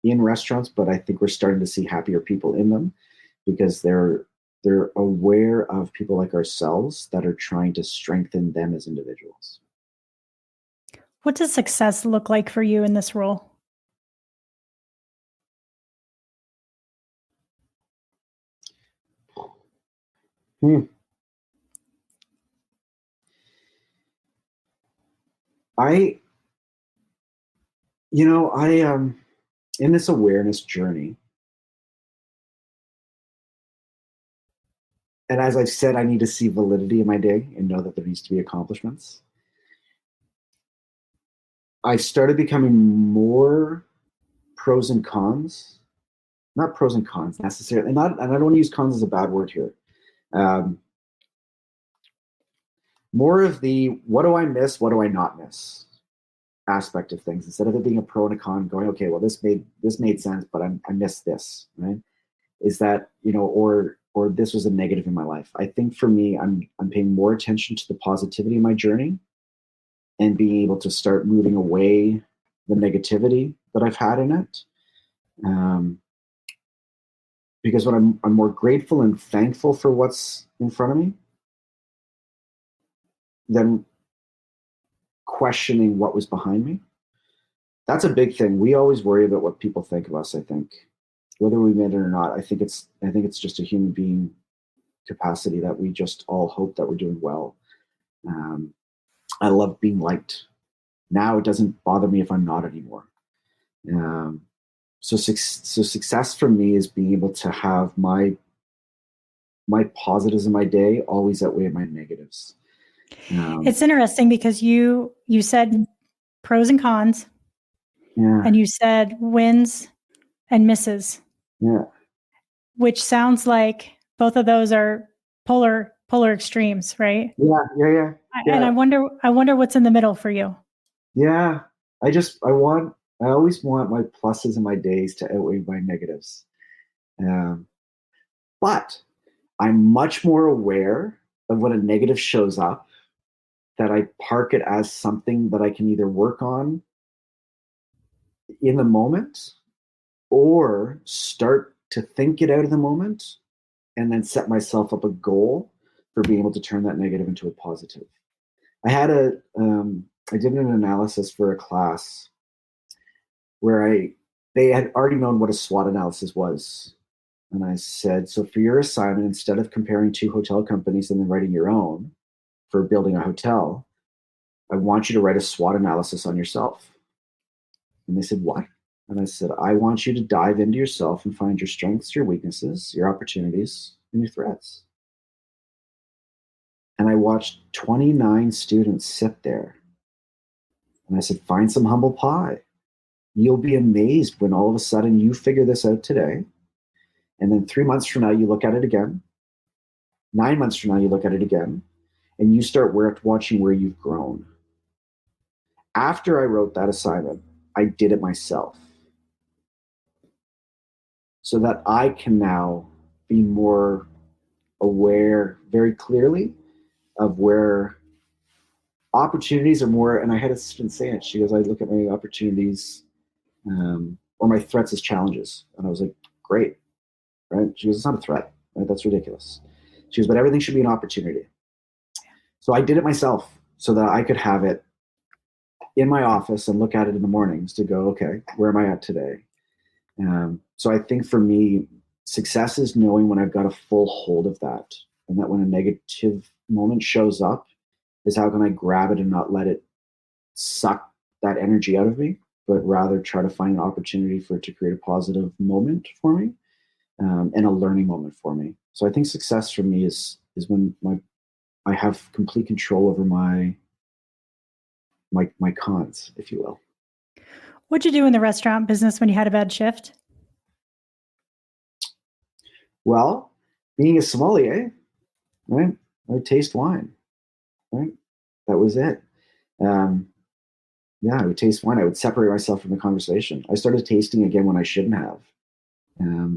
in restaurants, but I think we're starting to see happier people in them, because they're aware of people like ourselves that are trying to strengthen them as individuals. What does success look like for you in this role? I in this awareness journey, and as I've said, I need to see validity in my day and know that there needs to be accomplishments. I've started becoming more pros and cons, not pros and cons necessarily, and I don't want to use cons as a bad word here. more of the what do I miss, what do I not miss aspect of things, instead of it being a pro and a con, going, okay, well, this made sense, but I missed this, right? Is that, or this was a negative in my life. I think for me, I'm paying more attention to the positivity in my journey and being able to start moving away the negativity that I've had in it. Because when I'm more grateful and thankful for what's in front of me, than questioning what was behind me. That's a big thing. We always worry about what people think of us, I think. Whether we admit it or not, I think it's just a human being capacity that we just all hope that we're doing well. I love being liked. Now it doesn't bother me if I'm not anymore. So success for me is being able to have my positives in my day always outweigh my negatives. It's interesting because you said pros and cons, and you said wins and misses. Yeah. Which sounds like both of those are polar extremes, right? Yeah. And I wonder what's in the middle for you. Yeah. I always want my pluses in my days to outweigh my negatives. But I'm much more aware of when a negative shows up, that I park it as something that I can either work on in the moment or start to think it out of the moment and then set myself up a goal for being able to turn that negative into a positive. I did an analysis for a class where they had already known what a SWOT analysis was. And I said, so for your assignment, instead of comparing two hotel companies and then writing your own for building a hotel, I want you to write a SWOT analysis on yourself. And they said, what? And I said, I want you to dive into yourself and find your strengths, your weaknesses, your opportunities, and your threats. And I watched 29 students sit there. And I said, find some humble pie. You'll be amazed when all of a sudden you figure this out today. And then 3 months from now, you look at it again. 9 months from now, you look at it again. And you start watching where you've grown. After I wrote that assignment, I did it myself, so that I can now be more aware very clearly of where opportunities are more. And I had a student say it. She goes, I look at my opportunities or my threats as challenges. And I was like, great, right? She goes, it's not a threat, right? That's ridiculous. She goes, but everything should be an opportunity. So I did it myself so that I could have it in my office and look at it in the mornings to go, okay, where am I at today? So I think for me, success is knowing when I've got a full hold of that, and that when a negative moment shows up is how can I grab it and not let it suck that energy out of me, but rather try to find an opportunity for it to create a positive moment for me, and a learning moment for me. So I think success for me is when I have complete control over my cons, if you will. What'd you do in the restaurant business when you had a bad shift? Well, being a sommelier, right? I would taste wine, right? That was it. I would taste wine. I would separate myself from the conversation. I started tasting again when I shouldn't have.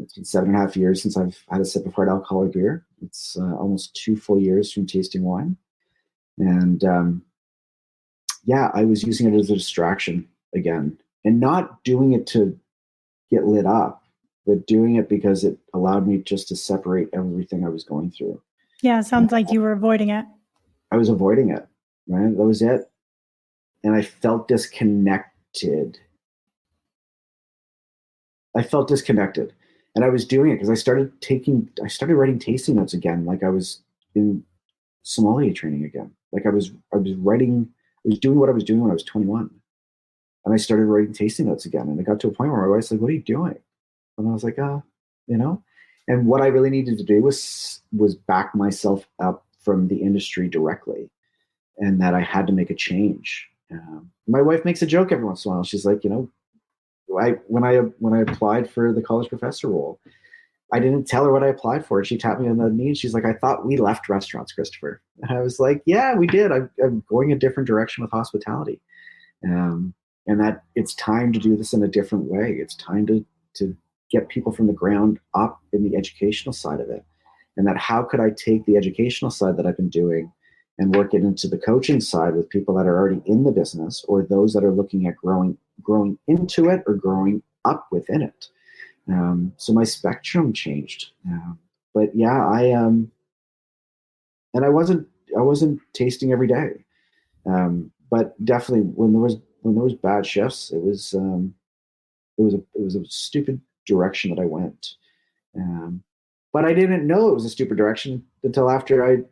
It's been 7.5 years since I've had a sip of hard alcoholic beer. It's almost 2 full years from tasting wine. And I was using it as a distraction again, and not doing it to get lit up, but doing it because it allowed me just to separate everything I was going through. Yeah, it sounds like you were avoiding it. I was avoiding it, right? That was it. And I felt disconnected. And I was doing it because I started writing tasting notes again, like I was in sommelier training again. Like I was doing what I was doing when I was 21. And I started writing tasting notes again. And it got to a point where my wife's like, what are you doing? And I was like, and what I really needed to do was back myself up from the industry directly, and that I had to make a change. My wife makes a joke every once in a while. She's like, when I applied for the college professor role, I didn't tell her what I applied for. She tapped me on the knee and she's like, I thought we left restaurants, Christopher. And I was like, yeah, we did. I'm going a different direction with hospitality. And that it's time to do this in a different way. It's time to get people from the ground up in the educational side of it. And that how could I take the educational side that I've been doing and work it into the coaching side with people that are already in the business or those that are looking at growing into it or growing up within it. So my spectrum changed. But yeah, and I wasn't tasting every day. But definitely when there was bad shifts, it was a stupid direction that I went. But I didn't know it was a stupid direction until after I,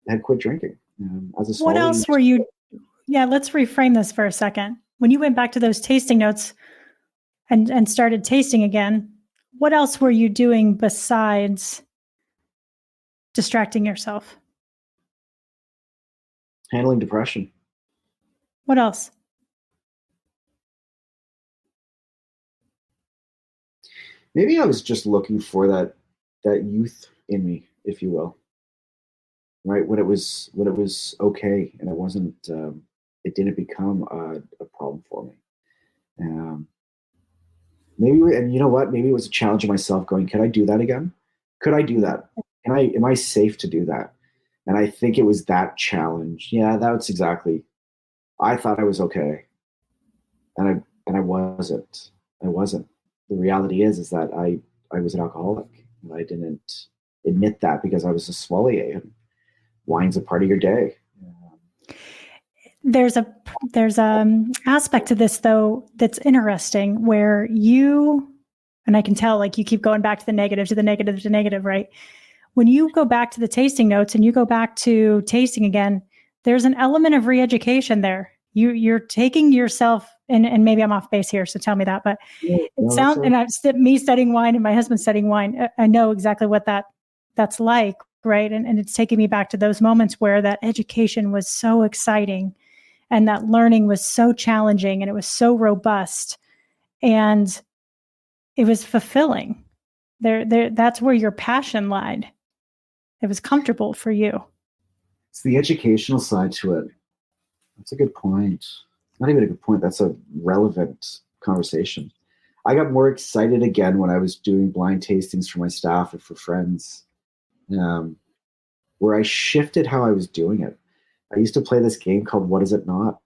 had quit drinking. As a what else were you? Yeah, let's reframe this for a second. When you went back to those tasting notes and started tasting again, what else were you doing besides distracting yourself? Handling depression. What else? Maybe I was just looking for that youth in me, if you will. Right, when it was okay, and it wasn't. It didn't become a problem for me. Maybe, and you know what? Maybe it was a challenge of myself. Going, could I do that again? Could I do that? Am I safe to do that? And I think it was that challenge. Yeah, that's exactly. I thought I was okay, and I wasn't. I wasn't. The reality is that I was an alcoholic, and I didn't admit that because I was a sommelier. Wine's a part of your day. There's aspect to this though that's interesting where you, and I can tell like you keep going back to the negative, to the negative, to negative, right? When you go back to the tasting notes and you go back to tasting again, there's an element of re-education there. You're taking yourself, and maybe I'm off base here, so tell me that, but it sounds, and me studying wine and my husband studying wine, I know exactly what that's like. Right. And it's taking me back to those moments where that education was so exciting and that learning was so challenging and it was so robust and it was fulfilling. That's where your passion lied. It was comfortable for you. It's the educational side to it. That's a good point. Not even a good point. That's a relevant conversation. I got more excited again when I was doing blind tastings for my staff or for friends. Where I shifted how I was doing it. I used to play this game called What Is It Not?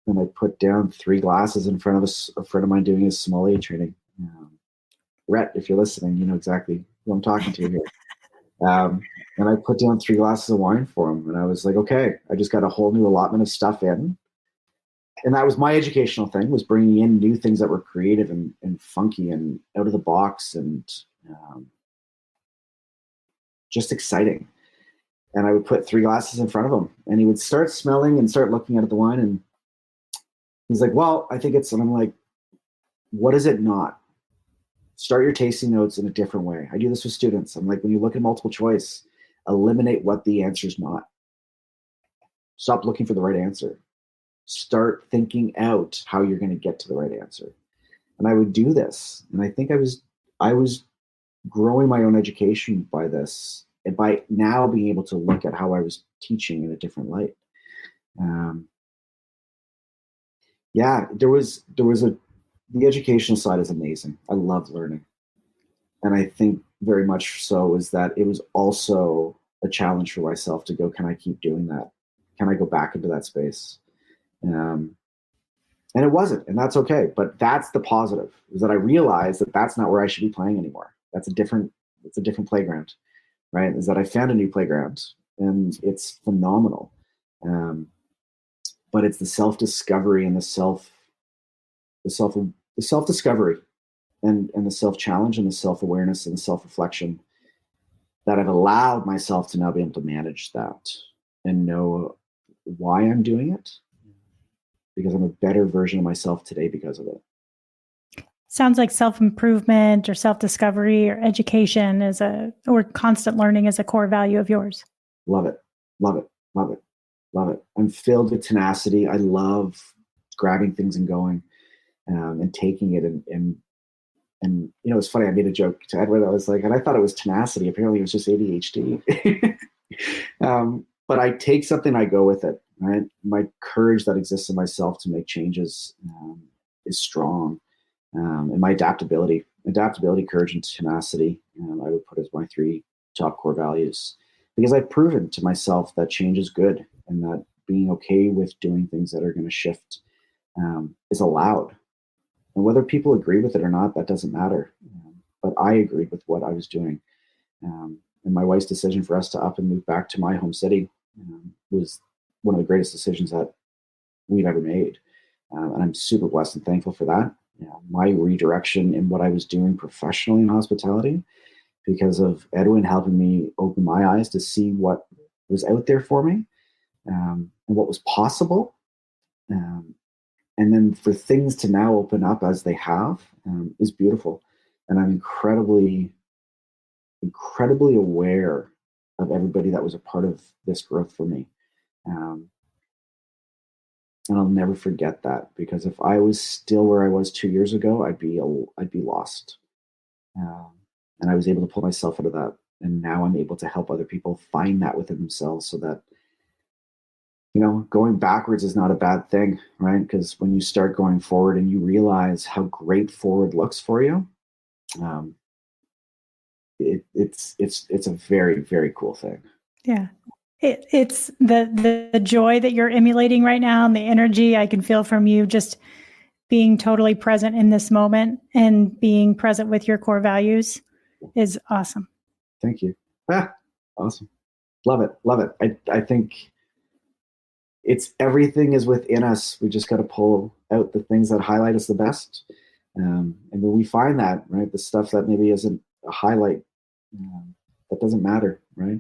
And I put down 3 glasses in front of a friend of mine doing his sommelier training. Rhett, if you're listening, you know exactly who I'm talking to here. And I put down 3 glasses of wine for him. And I was like, okay, I just got a whole new allotment of stuff in. And that was my educational thing, was bringing in new things that were creative and funky and out of the box and just exciting. And I would put 3 glasses in front of him and he would start smelling and start looking at the wine. And he's like, well, I think it's, and I'm like, what is it not? Start your tasting notes in a different way. I do this with students. I'm like, when you look at multiple choice, eliminate what the answer is not. Stop looking for the right answer. Start thinking out how you're going to get to the right answer. And I would do this. And I think I was growing my own education by this. And by now being able to look at how I was teaching in a different light. The educational side is amazing. I love learning. And I think very much so is that it was also a challenge for myself to go, can I keep doing that? Can I go back into that space? And it wasn't, and that's okay. But that's the positive, is that I realized that that's not where I should be playing anymore. It's a different playground. Right, is that I found a new playground and it's phenomenal, but it's the self-discovery and the self-discovery and the self-challenge and the self-awareness and the self-reflection that I've allowed myself to now be able to manage that and know why I'm doing it, because I'm a better version of myself today because of it. Sounds like self-improvement or self-discovery or education or constant learning is a core value of yours. Love it. Love it. Love it. Love it. I'm filled with tenacity. I love grabbing things and going and taking it and And, it's funny, I made a joke to Edward. I was like, and I thought it was tenacity. Apparently it was just ADHD. But I take something, I go with it, right? My courage that exists in myself to make changes is strong. And my adaptability, courage, and tenacity, I would put as my 3 top core values, because I've proven to myself that change is good, and that being okay with doing things that are going to shift is allowed. And whether people agree with it or not, that doesn't matter. But I agreed with what I was doing. And my wife's decision for us to up and move back to my home city was one of the greatest decisions that we've ever made. And I'm super blessed and thankful for that. My redirection in what I was doing professionally in hospitality, because of Edwin helping me open my eyes to see what was out there for me and what was possible. And then for things to now open up as they have is beautiful. And I'm incredibly aware of everybody that was a part of this growth for me. And I'll never forget that, because if I was still where I was 2 years ago, I'd be lost. And I was able to pull myself out of that. And now I'm able to help other people find that within themselves, so that, going backwards is not a bad thing, right? Because when you start going forward and you realize how great forward looks for you, it's a very, very cool thing. Yeah. It's the joy that you're emulating right now, and the energy I can feel from you, just being totally present in this moment and being present with your core values is awesome. Thank you. Awesome. Love it. I think it's everything is within us. We just got to pull out the things that highlight us the best. And when we find that, right, the stuff that maybe isn't a highlight, that doesn't matter, right?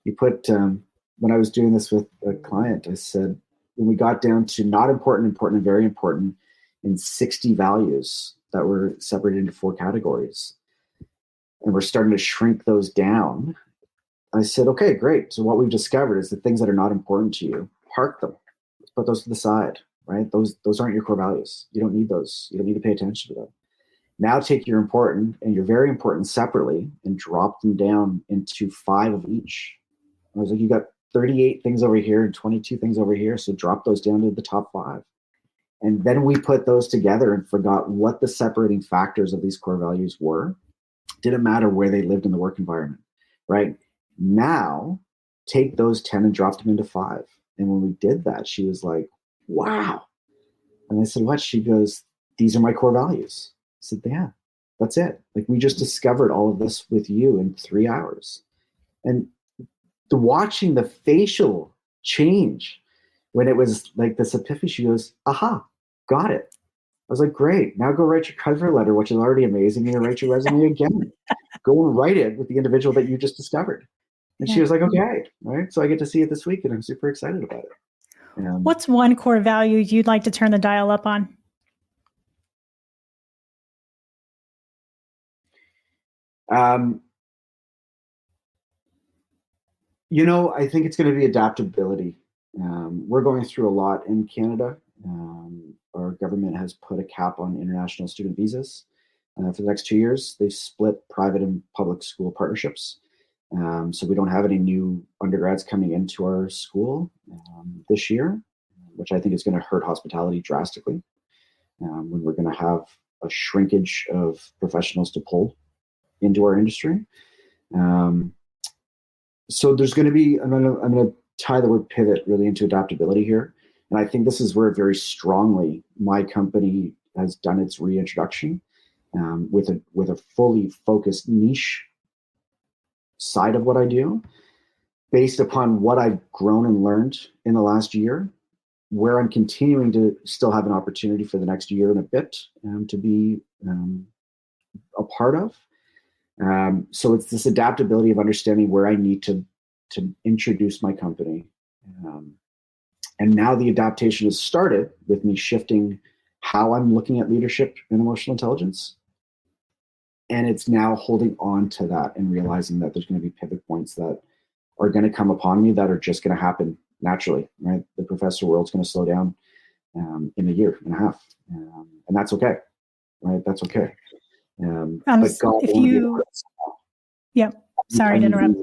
You put, when I was doing this with a client, I said, when we got down to not important, important, and very important in 60 values that were separated into 4 categories, and we're starting to shrink those down, I said, okay, great. So what we've discovered is the things that are not important to you, park them, put those to the side, right? Those aren't your core values. You don't need those. You don't need to pay attention to them. Now take your important and your very important separately and drop them down into 5 of each. I was like, you got 38 things over here and 22 things over here. So drop those down to the top 5. And then we put those together and forgot what the separating factors of these core values were. Didn't matter where they lived in the work environment, right? Now take those 10 and drop them into 5. And when we did that, she was like, wow. And I said, what? She goes, these are my core values. I said, yeah, that's it. Like, we just discovered all of this with you in 3 hours. And watching the facial change when it was like this epiphany, she goes, aha, got it. I was like, great. Now go write your cover letter, which is already amazing, and write your resume again. Go and write it with the individual that you just discovered. And she was like, okay, right. So I get to see it this week, and I'm super excited about it. What's one core value you'd like to turn the dial up on? I think it's going to be adaptability. We're going through a lot in Canada. Our government has put a cap on international student visas for the next 2 years. They've split private and public school partnerships. So we don't have any new undergrads coming into our school this year, which I think is going to hurt hospitality drastically, when we're going to have a shrinkage of professionals to pull into our industry. So there's going to be, I'm going to tie the word pivot really into adaptability here. And I think this is where very strongly my company has done its reintroduction with a fully focused niche side of what I do, based upon what I've grown and learned in the last year, where I'm continuing to still have an opportunity for the next year and a bit to be a part of. So it's this adaptability of understanding where I need to introduce my company. And now the adaptation has started with me shifting how I'm looking at leadership and emotional intelligence. And it's now holding on to that and realizing that there's going to be pivot points that are going to come upon me that are just going to happen naturally, right? The professor world's going to slow down in a year and a half. And that's okay, right? That's okay. But God, if you, yeah, sorry to interrupt.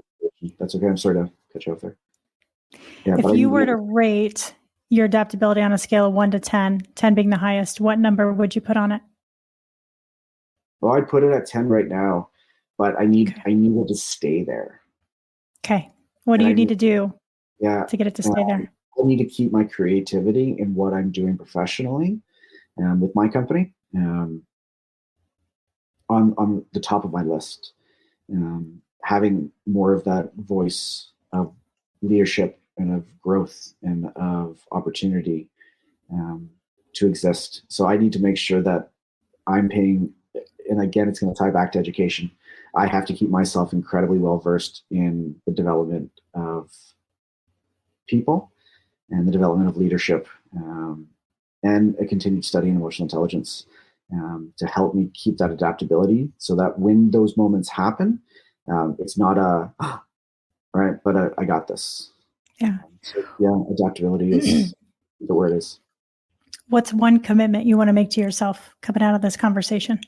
That's okay. I'm sorry to cut you off there. Yeah, if you were to rate your adaptability on a scale of 1 to 10, 10 being the highest, what number would you put on it? Well, I'd put it at 10 right now, but I need it to stay there. Okay. What do you need to do to get it to stay there? I need to keep my creativity in what I'm doing professionally with my company on the top of my list. Having more of that voice of leadership and of growth and of opportunity to exist. So I need to make sure that I'm paying, and again, it's going to tie back to education. I have to keep myself incredibly well versed in the development of people and the development of leadership and a continued study in emotional intelligence to help me keep that adaptability so that when those moments happen, it's not but I got this. Yeah. So, adaptability is the word is. What's one commitment you want to make to yourself coming out of this conversation?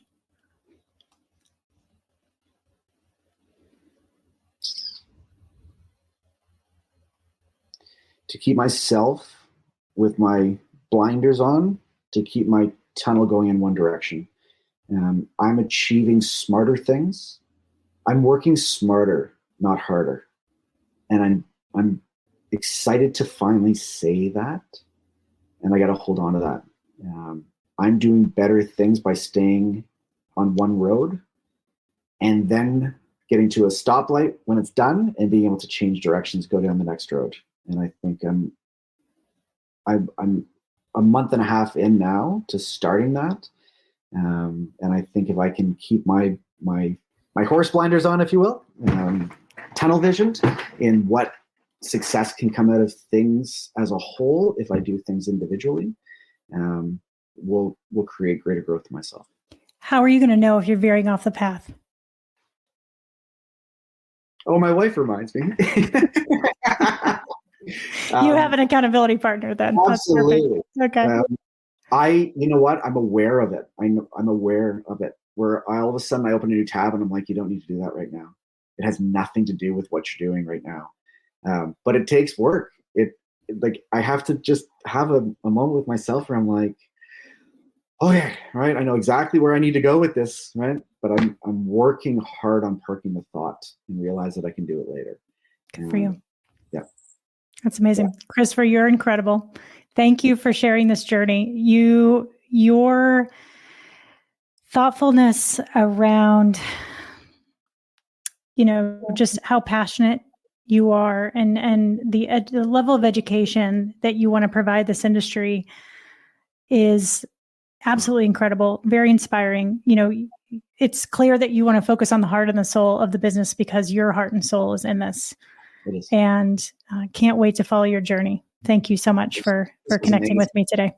To keep myself with my blinders on, to keep my tunnel going in one direction. I'm achieving smarter things. I'm working smarter, not harder. And I'm excited to finally say that. And I got to hold on to that. I'm doing better things by staying on one road and then getting to a stoplight when it's done and being able to change directions, go down the next road. And I think I'm a month and a half in now to starting that. And I think if I can keep my horse blinders on, if you will, tunnel visioned in what success can come out of things as a whole, if I do things individually, will create greater growth for myself. How are you going to know if you're veering off the path? Oh, my wife reminds me. You have an accountability partner then. Absolutely. Okay. You know what? I'm aware of it. I'm aware of it. Where all of a sudden I open a new tab and I'm like, you don't need to do that right now. It has nothing to do with what you're doing right now. But it takes work. I have to just have a moment with myself where I'm like, okay, right. I know exactly where I need to go with this, right? But I'm working hard on parking the thought and realize that I can do it later. Good for you. Yeah. That's amazing. Yeah. Christopher, you're incredible. Thank you for sharing this journey. Your thoughtfulness around, just how passionate you are and the level of education that you want to provide this industry is absolutely incredible, very inspiring. It's clear that you want to focus on the heart and the soul of the business because your heart and soul is in this. It is. And can't wait to follow your journey. Thank you so much for connecting with me today.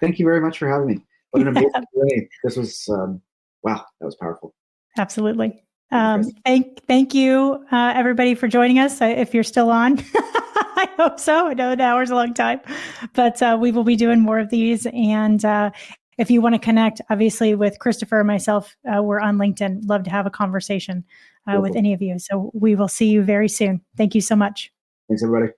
Thank you very much for having me. What an amazing journey. This was, wow, that was powerful. Absolutely. Thank you, everybody, for joining us. If you're still on, I hope so. I know an hour's a long time, but we will be doing more of these. And if you want to connect, obviously, with Christopher and myself, we're on LinkedIn. Love to have a conversation with any of you. So we will see you very soon. Thank you so much. Thanks, everybody.